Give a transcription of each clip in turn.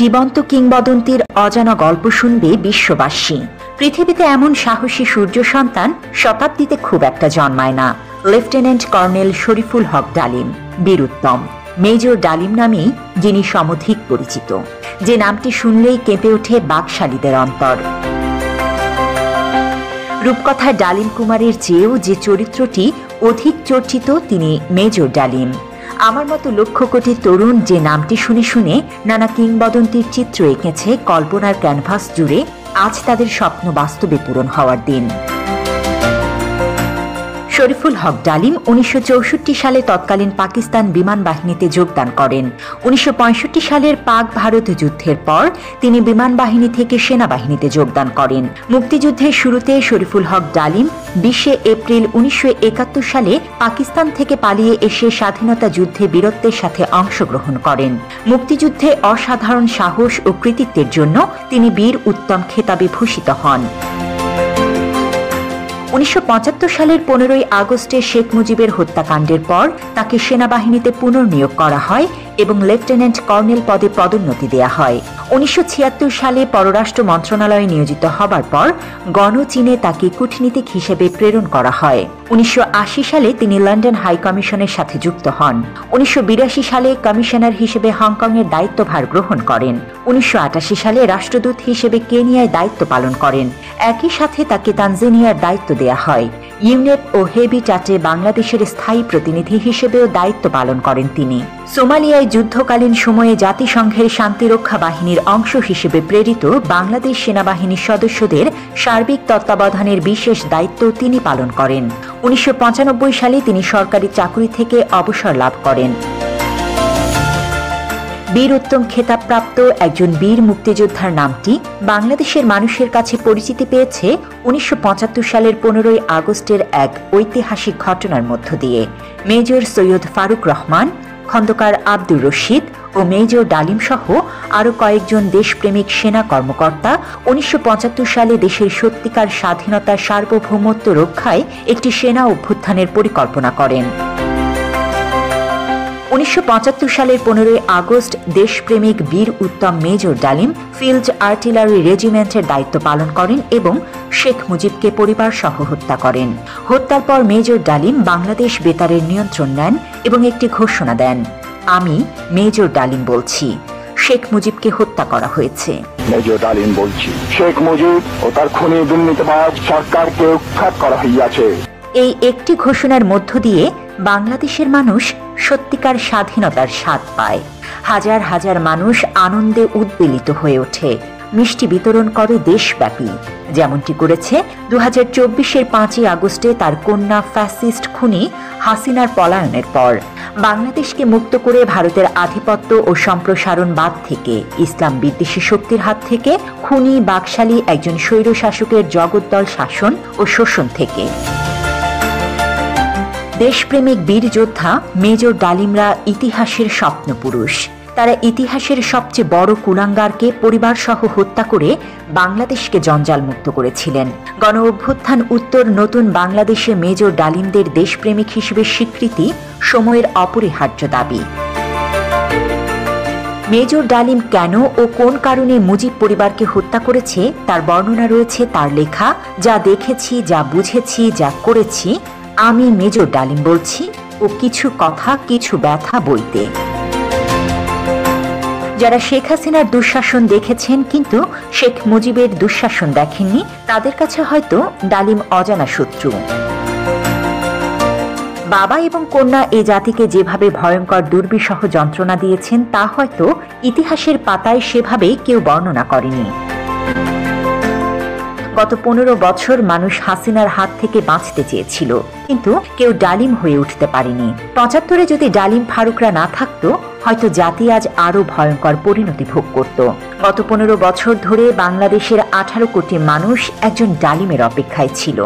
জীবন্ত কিংবদন্তির অজানা গল্প শুনবে বিশ্ববাসী। পৃথিবীতে এমন সাহসী সূর্য সন্তান শতাব্দীতে খুব একটা জন্মায় না। লেফটেন্যান্ট কর্নেল শরীফুল হক ডালিম, বীরুত্তম মেজর ডালিম নামেই যিনি সমধিক পরিচিত, যে নামটি শুনলেই কেঁপে ওঠে বাকশালীদের অন্তর। রূপকথার ডালিম কুমারের চেয়েও যে চরিত্রটি অধিক চর্চিত তিনি মেজর ডালিম। আমার মতো লক্ষ কোটি তরুণ যে নামটি শুনে শুনে নানা কিংবদন্তির চিত্র এঁকেছে কল্পনার ক্যানভাস জুড়ে, আজ তাদের স্বপ্ন বাস্তবে পূরণ হওয়ার দিন। শরীফুল হক ডালিম 1964 সালে তৎকালীন পাকিস্তান বিমান বাহিনীতে যোগদান করেন। 1965 সালের পাক ভারত যুদ্ধের পর তিনি বিমান বাহিনী থেকে সেনাবাহিনীতে যোগদান করেন। মুক্তিযুদ্ধের শুরুতে শরীফুল হক ডালিম 20 এপ্রিল 1971 সালে পাকিস্তান থেকে পালিয়ে এসে স্বাধীনতা যুদ্ধে বীরত্বের সাথে অংশগ্রহণ করেন। মুক্তিযুদ্ধে অসাধারণ সাহস ও কৃতিত্বের জন্য তিনি বীর উত্তম খেতাবে ভূষিত হন। 1975 সালের 15 আগস্টে শেখ মুজিবের হত্যাকাণ্ডের পর তাকে সেনাবাহিনীতে পুনর্নিয়োগ করা হয় এবং লেফটেন্যান্ট কর্নেল পদে পদোন্নতি দেয়া হয়। 1976 সালে পররাষ্ট্র মন্ত্রণালয়ে নিয়োজিত হবার পর গণচীনে তাকে কূটনীতিক হিসেবে প্রেরণ করা হয়। 1980 সালে তিনি লন্ডন হাই কমিশনের সাথে যুক্ত হন। 1982 সালে কমিশনার হিসেবে হংকংয়ের দায়িত্বভার গ্রহণ করেন। 1988 সালে রাষ্ট্রদূত হিসেবে কেনিয়ায় দায়িত্ব পালন করেন। একই সাথে তাকে তানজানিয়ার দায়িত্ব দেয়া হয়। ইউনেপ ও হেবিটাটে বাংলাদেশের স্থায়ী প্রতিনিধি হিসেবেও দায়িত্ব পালন করেন তিনি। সোমালিয়ায় যুদ্ধকালীন সময়ে জাতিসংঘের শান্তিরক্ষা বাহিনীর অংশ হিসেবে প্রেরিত বাংলাদেশ সেনাবাহিনীর সদস্যদের সার্বিক তত্ত্বাবধানের বিশেষ দায়িত্ব তিনি পালন করেন। 1995 সালে তিনি সরকারি চাকুরি থেকে অবসর লাভ করেন। বীর উত্তম খেতাবপ্রাপ্ত একজন বীর মুক্তিযোদ্ধার নামটি বাংলাদেশের মানুষের কাছে পরিচিতি পেয়েছে 1975 সালের 15 আগস্টের এক ঐতিহাসিক ঘটনার মধ্য দিয়ে। মেজর সৈয়দ ফারুক রহমান, খন্দকার আব্দুর রশিদ ও মেজর ডালিম সহ আরও কয়েকজন দেশপ্রেমিক সেনা কর্মকর্তা 1975 সালে দেশের সত্যিকার স্বাধীনতার সার্বভৌমত্ব রক্ষায় একটি সেনা অভ্যুত্থানের পরিকল্পনা করেন। 1975 সালের 15 আগস্ট দেশপ্রেমিক বীর উত্তম মেজর ডালিম ফিল্ড আর্টিলারি রেজিমেন্টের দায়িত্ব পালন করেন এবং শেখ মুজিবকে পরিবার সহ হত্যা করেন। হত্যার পর মেজর ডালিম বাংলাদেশ বেতারের নিয়ন্ত্রণ নেন এবং একটি ঘোষণা দেন, আমি মেজর ডালিম বলছি, শেখ মুজিবকে হত্যা করা হয়েছে। মেজর ডালিম বলছি, শেখ মুজিব ও তার খুনি দুর্নীতিবাজ সরকারকে উৎখাত করা হইয়াছে। এই একটি ঘোষণার মধ্য দিয়ে বাংলাদেশের মানুষ সত্যিকার স্বাধীনতার স্বাদ পায়। হাজার হাজার মানুষ আনন্দে উদ্বেলিত হয়ে ওঠে, মিষ্টি বিতরণ করে দেশব্যাপী, যেমনটি করেছে 2024-এর 5 আগস্টে তার কন্যা ফ্যাসিস্ট খুনি হাসিনার পলায়নের পর। বাংলাদেশকে মুক্ত করে ভারতের আধিপত্য ও সম্প্রসারণবাদ থেকে, ইসলাম বিদ্বেষী শক্তির হাত থেকে, খুনি বাকশালী একজন স্বৈরশাসকের জগদ্দল শাসন ও শোষণ থেকে। দেশপ্রেমিক বীর যোদ্ধা মেজর ডালিমরা ইতিহাসের স্বপ্নপুরুষ। তারা ইতিহাসের সবচেয়ে বড় কুলাঙ্গারকে পরিবার সহ হত্যা করে বাংলাদেশকে জঞ্জালমুক্ত করেছিলেন। গণ অভ্যুত্থান উত্তর নতুন বাংলাদেশে মেজর ডালিমদের দেশপ্রেমিক হিসেবে স্বীকৃতি সময়ের অপরিহার্য দাবি। মেজর ডালিম কেন ও কোন কারণে মুজিব পরিবারকে হত্যা করেছে তার বর্ণনা রয়েছে তার লেখা যা দেখেছি, যা বুঝেছি, যা করেছি, আমি মেজর ডালিম বলছি ও কিছু কথা কিছু ব্যথা বইতে। যারা শেখ হাসিনার দুঃশাসন দেখেছেন কিন্তু শেখ মুজিবের দুঃশাসন দেখেননি, তাদের কাছে হয়তো ডালিম অজানা শত্রু। বাবা এবং কন্যা এ জাতিকে যেভাবে ভয়ঙ্কর দুর্বিষহ যন্ত্রণা দিয়েছেন তা হয়তো ইতিহাসের পাতায় সেভাবে কেউ বর্ণনা করেনি। গত 15 বছর মানুষ হাসিনার হাত থেকে বাঁচতে চেয়েছিল, কিন্তু কেউ ডালিম হয়ে উঠতে পারেনি। 75-এ যদি ডালিম ফারুকরা না থাকতো, হয়তো জাতি আজ আরো ভয়ঙ্কর পরিণতি ভোগ করত। গত 15 বছর ধরে বাংলাদেশের 18 কোটি মানুষ একজন ডালিমের অপেক্ষায় ছিল।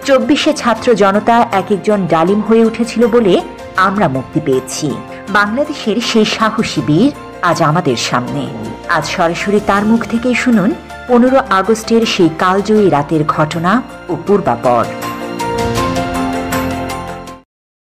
24-এ ছাত্র জনতা এক একজন ডালিম হয়ে উঠেছিল বলে আমরা মুক্তি পেয়েছি। বাংলাদেশের সেই সাহসী বীর আজ আমাদের সামনে। আজ সরাসরি তার মুখ থেকেই শুনুন 15 আগস্টের সেই কালজয়ী রাতের ঘটনা ও পূর্বাপর।